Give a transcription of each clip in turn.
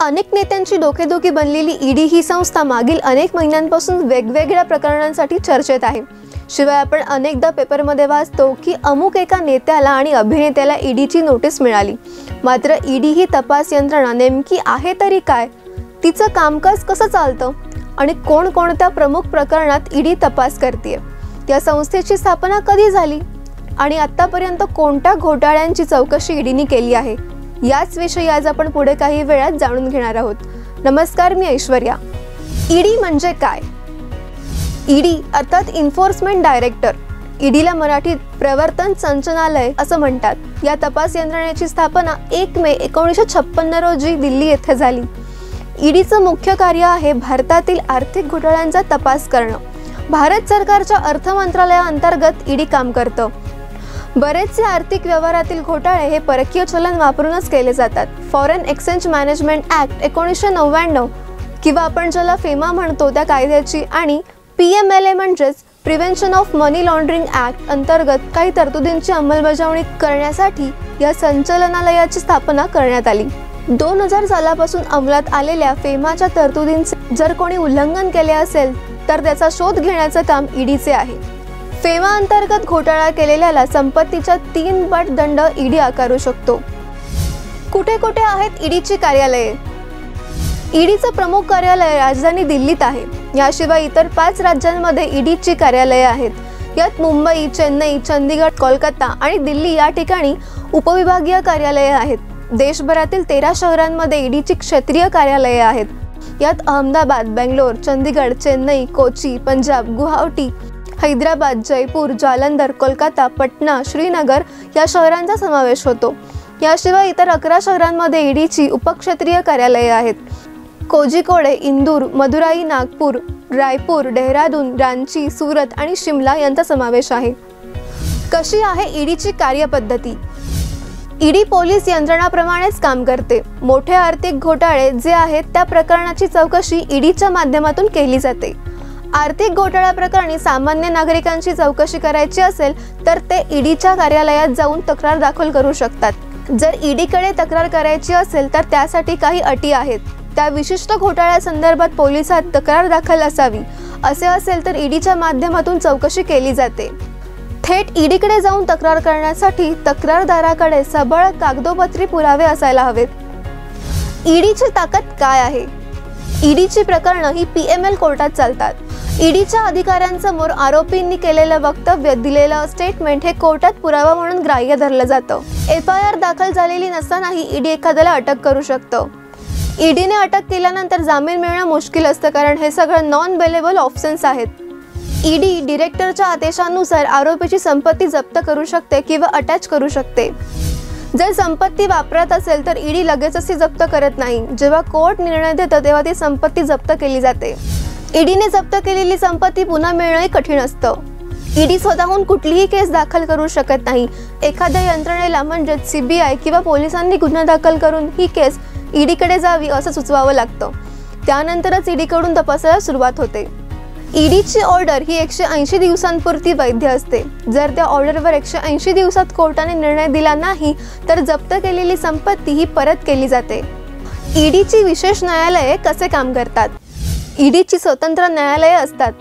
अनेक नेत्यांची डोकेदुखी बनलेली ईडी ही संस्था मागील अनेक महिन्यांपासून वेगवेगळ्या प्रकरणांसाठी चर्चेत आहे। शिवाय आपण अनेकदा पेपरमध्ये वाचतो की अमुक एका नेत्याला आणि अभिनेत्याला ईडीची नोटीस मिळाली। मात्र ईडी ही तपास यंत्रणा नेमकी आहे तरी काय, तिचं कामकाज कसं चालतं आणि कोणकोणत्या प्रमुख प्रकरणात ईडी तपास करते, या संस्थेची स्थापना कधी झाली आणि आतापर्यंत कोणत्या घोटाळ्यांची चौकशी ईडीने केली आहे, याच विषयी आज आपण पुढे काही वेळात जाणून घेणार आहोत। नमस्कार, मी ऐश्वर्या। ईडी म्हणजे काय? ईडी अर्थात एन्फोर्समेंट डायरेक्टर, ईडीला मराठीत प्रवर्तन संचालनालय असं म्हणतात। या तपास यंत्रणेची स्थापना 1 मे 1956 रोजी दिल्ली येथे झाली। ईडीचं मुख्य कार्य आहे भारतातील आर्थिक घोटाळ्यांचा तपास करणं। भारत सरकारच्या अर्थ मंत्रालयाअंतर्गत ईडी काम करतं। बरेचसे आर्थिक व्यवहारातील घोटाळे हे परकीय चलन वापरूनच केले जातात। फॉरेन एक्सचेंज मॅनेजमेंट ॲक्ट 1999 किंवा आपण ज्याला फेमा म्हणतो त्या कायद्याची आणि PMLA म्हणजेच prevention of money laundering act अंतर्गत काही तरतुदींची अंमलबजावणी करण्यासाठी या संचालनालयाची स्थापना करण्यात आली। 2000 सालापासून अंमलात आलेल्या फेमाच्या तरतुदींचे जर कोणी उल्लंघन केले असेल तर त्याचा शोध घेण्याचं काम ईडीचे आहे। फेमा अंतर्गत घोटाळा केलेल्याला संपत्तीच्या 3 पट दंड ईडी आकारू शकतो। कुठे कुठे आहेत ईडीची कार्यालये? ईडीचं प्रमुख कार्यालय राजधानी दिल्लीत आहे। याशिवाय इतर 5 राज्यांमध्ये ईडीची कार्यालये आहेत। यात मुंबई, चेन्नई, चंदीगड, कोलकाता आणि दिल्ली या ठिकाणी उपविभागीय कार्यालये आहेत। देशभरातील 13 शहरांमध्ये ईडीची क्षेत्रीय कार्यालये आहेत। यात अहमदाबाद, बेंगलोर, चंदीगड, चेन्नई, कोची, पंजाब, गुवाहाटी, हैदराबाद, जयपूर, जालंधर, कोलकाता, पटना, श्रीनगर या शहरांचा समावेश होतो। याशिवाय इतर 11 शहरांमध्ये ईडीची उपक्षेत्रीय कार्यालये आहेत। कोझिकोड, इंदूर, मदुराई, नागपूर, रायपूर, डेहराडून, रांची, सुरत आणि शिमला यांचा समावेश आहे। कशी आहे ईडीची कार्यपद्धती? ईडी पोलीस यंत्रणाप्रमाणेच काम करते। मोठे आर्थिक घोटाळे जे आहेत त्या प्रकरणाची चौकशी ईडीच्या माध्यमातून केली जाते। आर्थिक घोटाळा प्रकरणी सामान्य नागरिकांची चौकशी करायची असेल तर ते ईडीच्या कार्यालयात जाऊन तक्रार दाखल करू शकतात। जर ईडीकडे तक्रार करायची असेल तर त्यासाठी काही अटी आहेत। त्या विशिष्ट घोटाळ्यासंदर्भात पोलिसात तक्रार दाखल असावी, असे असेल तर ईडीच्या माध्यमातून चौकशी केली जाते। थेट ईडीकडे जाऊन तक्रार करण्यासाठी तक्रारदाराकडे सबळ कागदोपत्री पुरावे असायला हवेत। ईडीची ताकद काय आहे? ईडीची प्रकरणं ही PML कोर्टात चालतात। ईडीच्या अधिकाऱ्यांसमोर आरोपींनी केलेलं वक्तव्य, दिलेलं स्टेटमेंट हे कोर्टात पुरावा म्हणून ग्राह्य धरलं जातं। FIR दाखल झालेली नसतानाही ईडी एखाद्याला अटक करू शकतं। ईडीने अटक केल्यानंतर जामीन मिळणं मुश्किल असतं, कारण हे सगळं नॉन बेलेबल ऑफेन्स आहेत। ईडी डिरेक्टरच्या आदेशानुसार आरोपीची संपत्ती जप्त करू शकते किंवा अटॅच करू शकते। जर संपत्ती वापरत असेल तर ईडी लगेचच ती जप्त करत नाही। जेव्हा कोर्ट निर्णय देतं तेव्हा ती संपत्ती जप्त केली जाते। ईडीने जप्त केलेली संपत्ती पुन्हा मिळणंही कठीण असतं। ईडी स्वतःहून कुठलीही केस दाखल करू शकत नाही। एखाद्या यंत्रणेला म्हणजेच CBI किंवा पोलिसांनी गुन्हा दाखल करून ही केस ईडीकडे जावी असं सुचवावं लागतं। त्यानंतरच ईडीकडून तपासाला सुरुवात होते। ईडीची ऑर्डर ही 180 दिवसांपुरती वैध असते। जर त्या ऑर्डरवर 180 दिवसात कोर्टाने निर्णय दिला नाही तर जप्त केलेली संपत्ती ही परत केली जाते। ईडीची विशेष न्यायालये कसे काम करतात? ईडीची स्वतंत्र न्यायालये असतात।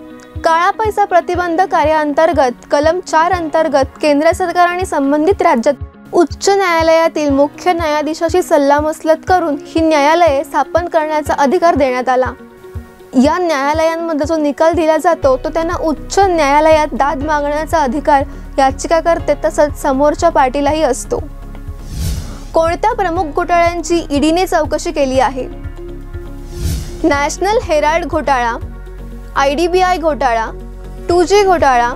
काळा पैसा प्रतिबंध कायद्याअंतर्गत कलम 4 अंतर्गत केंद्र सरकार आणि संबंधित राज्यात उच्च न्यायालयातील मुख्य न्यायाधीशाशी सल्लामसलत करून ही न्यायालये स्थापन करण्याचा अधिकार देण्यात आला। या न्यायालयांमध्ये जो निकाल दिला जातो तो त्यांना उच्च न्यायालयात दाद मागण्याचा अधिकार याचिकाकर्ते तसंच समोरच्या पार्टीलाही असतो। कोणत्या प्रमुख घोटाळ्यांची ईडीने चौकशी केली आहे? नॅशनल हेराल्ड घोटाळा, IDBI घोटाळा, 2G घोटाळा,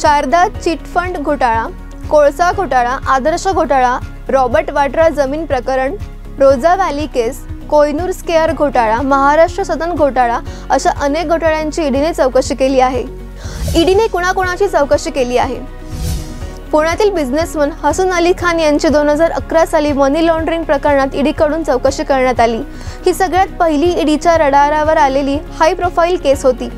शारदा चिटफंड घोटाळा, कोळसा घोटाळा, आदर्श घोटाळा, रॉबर्ट वाड्रा जमीन प्रकरण, रोजा व्हॅली केस, कोहिनूर स्क्वेअर घोटाळा, महाराष्ट्र सदन घोटाळा अशा अनेक घोटाळ्यांची ईडीने चौकशी केली आहे। ईडीने कुणाकुणाची चौकशी केली आहे? पुण्यातील बिझनेसमन हसन अली खान यांची 2011 साली मनी लॉन्ड्रिंग प्रकरणात ईडीकडून चौकशी करण्यात आली। ही सगळ्यात पहिली ईडीच्या रडारावर आलेली हाय प्रोफाईल केस होती।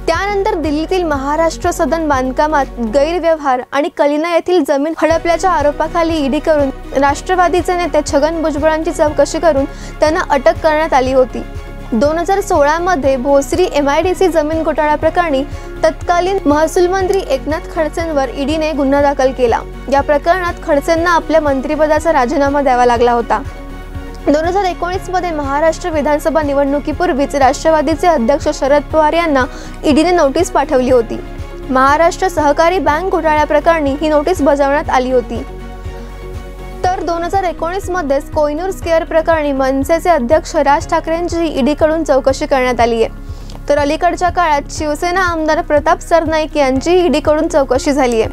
त्यानंतर दिल्लीतील महाराष्ट्र सदन बांधकामात गैरव्यवहार आणि कलिना येथील जमीन हडपल्याच्या आरोपाखाली ईडीकडून राष्ट्रवादीचे नेते छगन भुजबळांची चौकशी करून त्यांना अटक करण्यात आली होती. 2016 मध्ये भोसरी MIDC जमीन घोटाळा प्रकरणी तत्कालीन महसूल मंत्री एकनाथ खडसेंवर ईडीने गुन्हा दाखल केला. या प्रकरणात खडसेंना आपल्या मंत्रिपदाचा राजीनामा द्यावा लागला होता. 2019 मध्ये महाराष्ट्र विधानसभा निवडणुकीपूर्वीच राष्ट्रवादीचे अध्यक्ष शरद पवार यांना ईडीने नोटीस पाठवली होती. महाराष्ट्र सहकारी बँक घोटाळ्याप्रकरणी ही नोटीस बजावण्यात आली होती. तर 2019 मध्येच कोहिनूर स्क्वेअर प्रकरणी मनसेचे अध्यक्ष राज ठाकरेंची ईडीकडून चौकशी करण्यात आली आहे. तर अलीकडच्या काळात शिवसेना आमदार प्रताप सरनाईक यांची ईडीकडून चौकशी झाली आहे.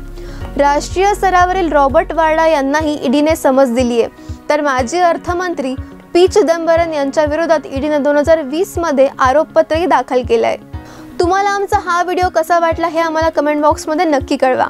राष्ट्रीय स्तरावरील रॉबर्ट वाड्रा यांनाही ईडीने समज दिली आहे. तर माजी अर्थमंत्री पी चिदंबरम यांच्या विरोधात ईडीने 2020 मध्ये आरोपपत्रही दाखल केलं आहे. तुम्हाला आमचा हा व्हिडिओ कसा वाटला हे आम्हाला कमेंट बॉक्समध्ये नक्की कळवा.